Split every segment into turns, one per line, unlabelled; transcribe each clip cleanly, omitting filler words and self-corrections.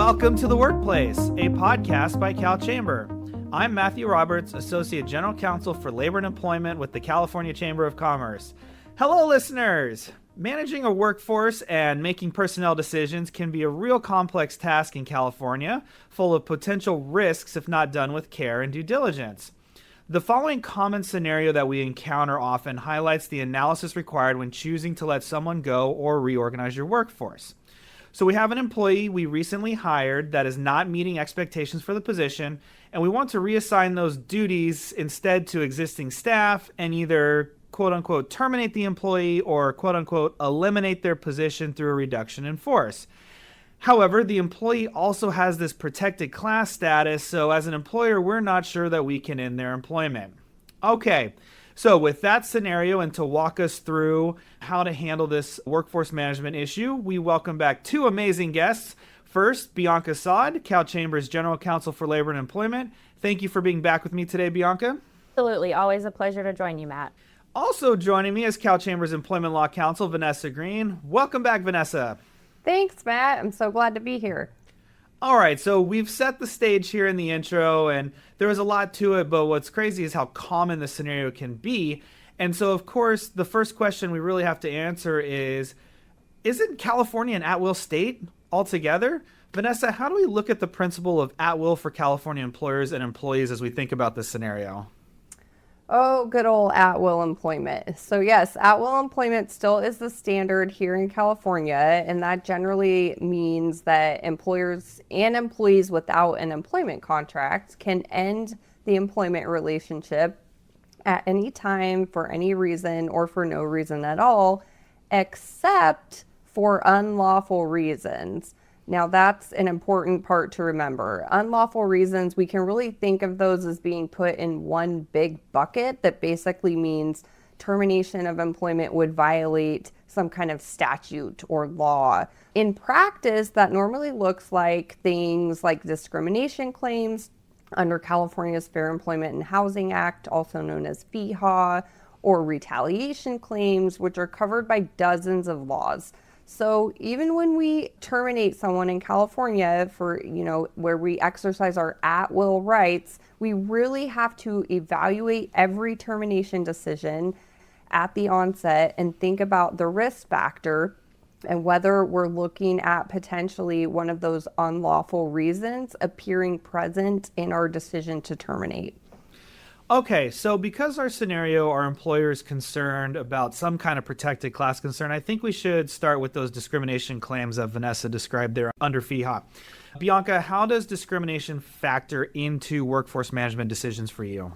Welcome to The Workplace, a podcast by CalChamber. I'm Matthew Roberts, Associate General Counsel for Labor and Employment with the California Chamber of Commerce. Hello, listeners! Managing a workforce and making personnel decisions can be a real complex task in California, full of potential risks if not done with care and due diligence. The following common scenario that we encounter often highlights the analysis required when choosing to let someone go or reorganize your workforce. So we have an employee we recently hired that is not meeting expectations for the position, and we want to reassign those duties instead to existing staff and either quote-unquote terminate the employee or quote-unquote eliminate their position through a reduction in force. However, the employee also has this protected class status, so as an employer, we're not sure that we can end their employment. Okay, so with that scenario and to walk us through how to handle this workforce management issue, we welcome back two amazing guests. First, Bianca Saad, CalChamber's General Counsel for Labor and Employment. Thank you for being back with me today, Bianca.
Absolutely. Always a pleasure to join you, Matt.
Also joining me is CalChamber's Employment Law Counsel, Vanessa Greene. Welcome back, Vanessa.
Thanks, Matt. I'm so glad to be here.
All right, so we've set the stage here in the intro, and there was a lot to it, but what's crazy is how common the scenario can be. And so, of course, the first question we really have to answer is, isn't California an at-will state altogether? Vanessa, how do we look at the principle of at-will for California employers and employees as we think about this scenario?
Oh, good old at-will employment. So yes, at-will employment still is the standard here in California, and that generally means that employers and employees without an employment contract can end the employment relationship at any time for any reason or for no reason at all, except for unlawful reasons. Now, that's an important part to remember. Unlawful reasons, we can really think of those as being put in one big bucket that basically means termination of employment would violate some kind of statute or law. In practice, that normally looks like things like discrimination claims under California's Fair Employment and Housing Act, also known as FEHA, or retaliation claims, which are covered by dozens of laws. So even when we terminate someone in California for, where we exercise our at-will rights, we really have to evaluate every termination decision at the onset and think about the risk factor and whether we're looking at potentially one of those unlawful reasons appearing present in our decision to terminate.
Okay, so because our scenario, our employer is concerned about some kind of protected class concern, I think we should start with those discrimination claims that Vanessa described there under FEHA. Bianca, how does discrimination factor into workforce management decisions for you?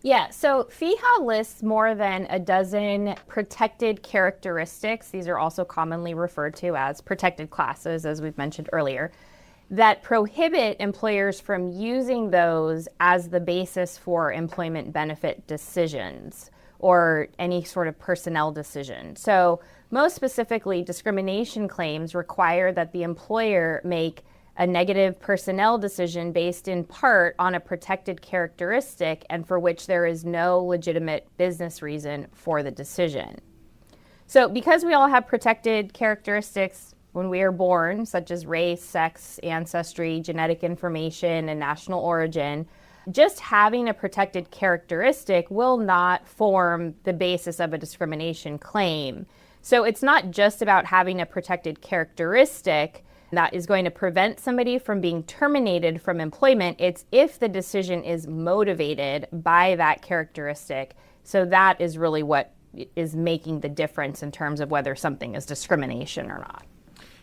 Yeah, so FEHA lists more than a dozen protected characteristics. These are also commonly referred to as protected classes, as we've mentioned earlier, that prohibit employers from using those as the basis for employment benefit decisions or any sort of personnel decision. So most specifically, discrimination claims require that the employer make a negative personnel decision based in part on a protected characteristic and for which there is no legitimate business reason for the decision. So because we all have protected characteristics when we are born, such as race, sex, ancestry, genetic information, and national origin, just having a protected characteristic will not form the basis of a discrimination claim. So it's not just about having a protected characteristic that is going to prevent somebody from being terminated from employment. It's if the decision is motivated by that characteristic. So that is really what is making the difference in terms of whether something is discrimination or not.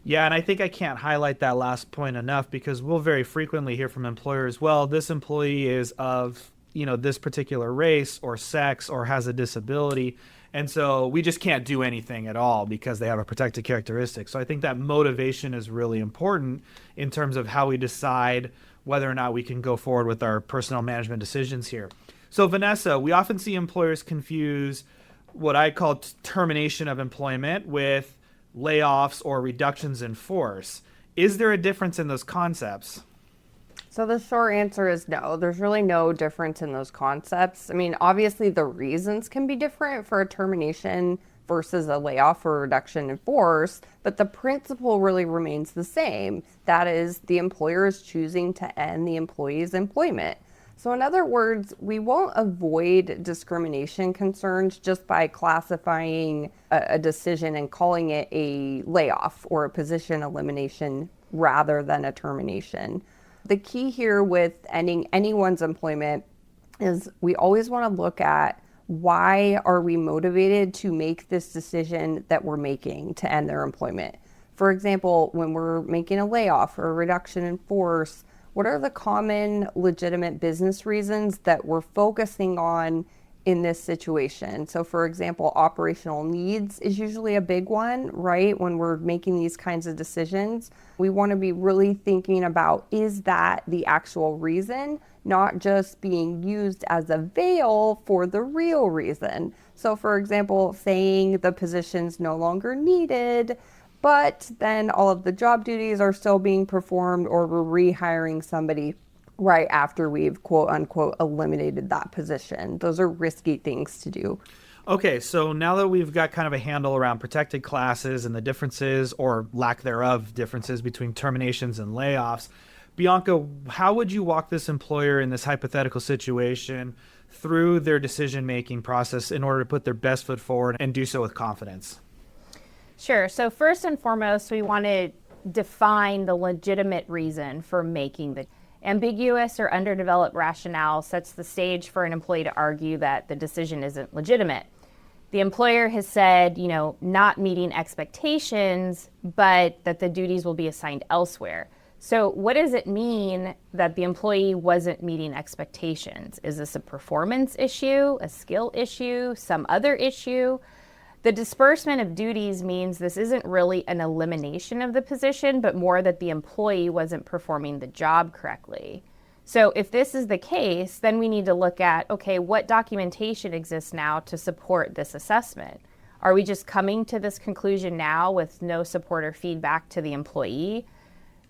Yeah, and I think I can't highlight that last point enough because we'll very frequently hear from employers, well, this employee is of, this particular race or sex or has a disability. And so we just can't do anything at all because they have a protected characteristic. So I think that motivation is really important in terms of how we decide whether or not we can go forward with our personnel management decisions here. So Vanessa, we often see employers confuse what I call termination of employment with layoffs or reductions in force. Is there a difference in those concepts?
So the short answer is no. There's really no difference in those concepts. I mean, obviously the reasons can be different for a termination versus a layoff or reduction in force, but the principle really remains the same. That is, the employer is choosing to end the employee's employment. So in other words, we won't avoid discrimination concerns just by classifying a decision and calling it a layoff or a position elimination rather than a termination. The key here with ending anyone's employment is we always want to look at why are we motivated to make this decision that we're making to end their employment. For example, when we're making a layoff or a reduction in force, what are the common legitimate business reasons that we're focusing on in this situation? So for example, operational needs is usually a big one, right? When we're making these kinds of decisions, we want to be really thinking about, is that the actual reason, not just being used as a veil for the real reason. So for example, saying the position's no longer needed, but then all of the job duties are still being performed, or we're rehiring somebody right after we've quote unquote eliminated that position. Those are risky things to do.
Okay, so now that we've got kind of a handle around protected classes and the differences or lack thereof differences between terminations and layoffs, Bianca, how would you walk this employer in this hypothetical situation through their decision-making process in order to put their best foot forward and do so with confidence?
Sure. So first and foremost, we want to define the legitimate reason for making the ambiguous or underdeveloped rationale sets the stage for an employee to argue that the decision isn't legitimate. The employer has said, not meeting expectations, but that the duties will be assigned elsewhere. So what does it mean that the employee wasn't meeting expectations? Is this a performance issue, a skill issue, some other issue? The disbursement of duties means this isn't really an elimination of the position, but more that the employee wasn't performing the job correctly. So if this is the case, then we need to look at, okay, what documentation exists now to support this assessment? Are we just coming to this conclusion now with no support or feedback to the employee?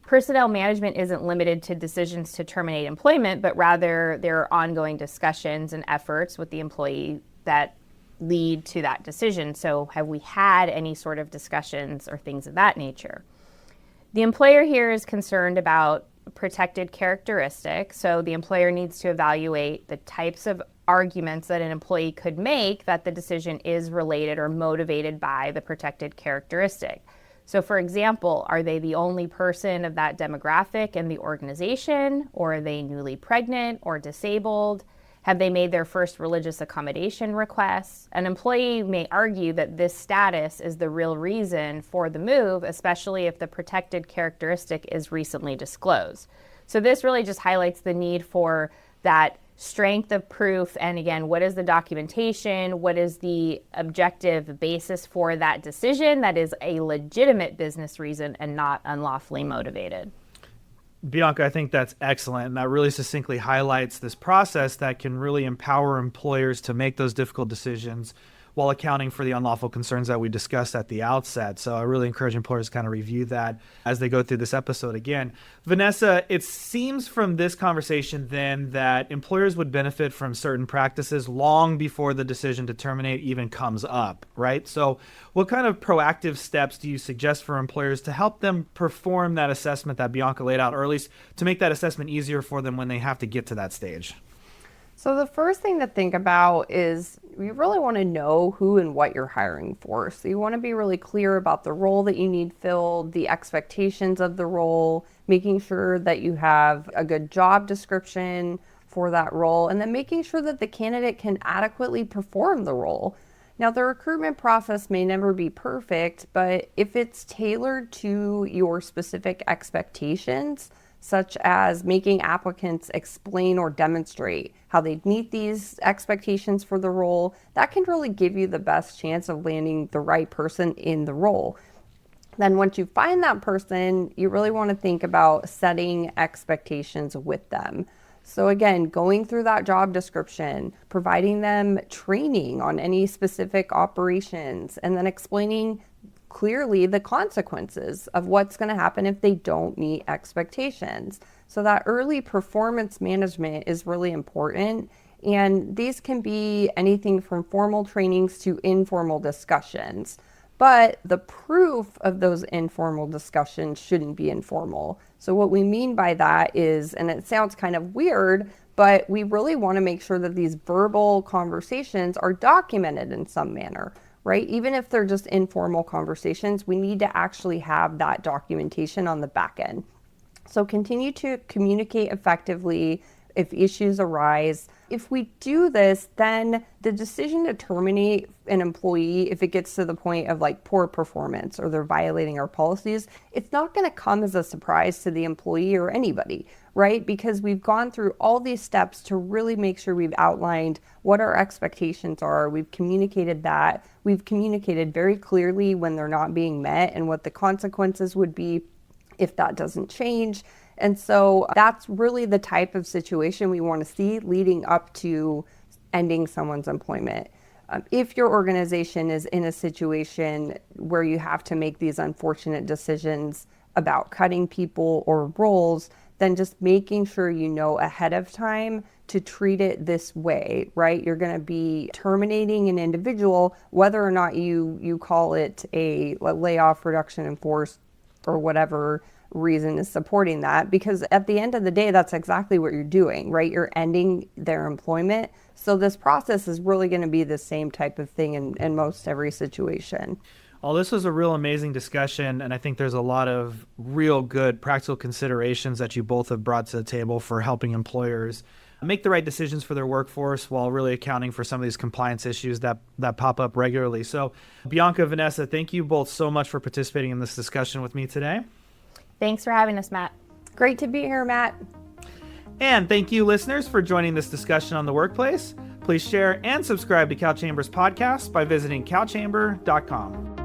Personnel management isn't limited to decisions to terminate employment, but rather there are ongoing discussions and efforts with the employee that lead to that decision. So have we had any sort of discussions or things of that nature? The employer here is concerned about protected characteristics. So the employer needs to evaluate the types of arguments that an employee could make that the decision is related or motivated by the protected characteristic. So for example, are they the only person of that demographic in the organization, or are they newly pregnant or disabled? Have they made their first religious accommodation requests? An employee may argue that this status is the real reason for the move, especially if the protected characteristic is recently disclosed. So this really just highlights the need for that strength of proof. And again, what is the documentation? What is the objective basis for that decision that is a legitimate business reason and not unlawfully motivated?
Bianca, I think that's excellent. And that really succinctly highlights this process that can really empower employers to make those difficult decisions while accounting for the unlawful concerns that we discussed at the outset. So I really encourage employers to kind of review that as they go through this episode again. Vanessa, it seems from this conversation then that employers would benefit from certain practices long before the decision to terminate even comes up, right? So what kind of proactive steps do you suggest for employers to help them perform that assessment that Bianca laid out, or at least to make that assessment easier for them when they have to get to that stage?
So the first thing to think about is you really want to know who and what you're hiring for. So you want to be really clear about the role that you need filled, the expectations of the role, making sure that you have a good job description for that role, and then making sure that the candidate can adequately perform the role. Now, the recruitment process may never be perfect, but if it's tailored to your specific expectations, such as making applicants explain or demonstrate how they meet these expectations for the role, that can really give you the best chance of landing the right person in the role. Then once you find that person, you really want to think about setting expectations with them. So again, going through that job description, providing them training on any specific operations, and then explaining clearly the consequences of what's going to happen if they don't meet expectations. So that early performance management is really important. And these can be anything from formal trainings to informal discussions. But the proof of those informal discussions shouldn't be informal. So what we mean by that is, and it sounds kind of weird, but we really want to make sure that these verbal conversations are documented in some manner, right? Even if they're just informal conversations, we need to actually have that documentation on the back end. So continue to communicate effectively if issues arise. If we do this, then the decision to terminate an employee, if it gets to the point of like poor performance or they're violating our policies, it's not going to come as a surprise to the employee or anybody, right? Because we've gone through all these steps to really make sure we've outlined what our expectations are. We've communicated that. We've communicated very clearly when they're not being met and what the consequences would be if that doesn't change. And so that's really the type of situation we want to see leading up to ending someone's employment. If your organization is in a situation where you have to make these unfortunate decisions about cutting people or roles, then just making sure you know ahead of time to treat it this way, right? You're going to be terminating an individual, whether or not you call it a layoff, reduction in force, or whatever reason is supporting that, because at the end of the day, that's exactly what you're doing, right? You're ending their employment. So this process is really going to be the same type of thing in most every situation.
Well, this was a real amazing discussion, and I think there's a lot of real good practical considerations that you both have brought to the table for helping employers make the right decisions for their workforce while really accounting for some of these compliance issues that pop up regularly. So Bianca, Vanessa, thank you both so much for participating in this discussion with me today.
Thanks for having us, Matt.
Great to be here, Matt.
And thank you, listeners, for joining this discussion on the workplace. Please share and subscribe to CalChamber's podcast by visiting calchamber.com.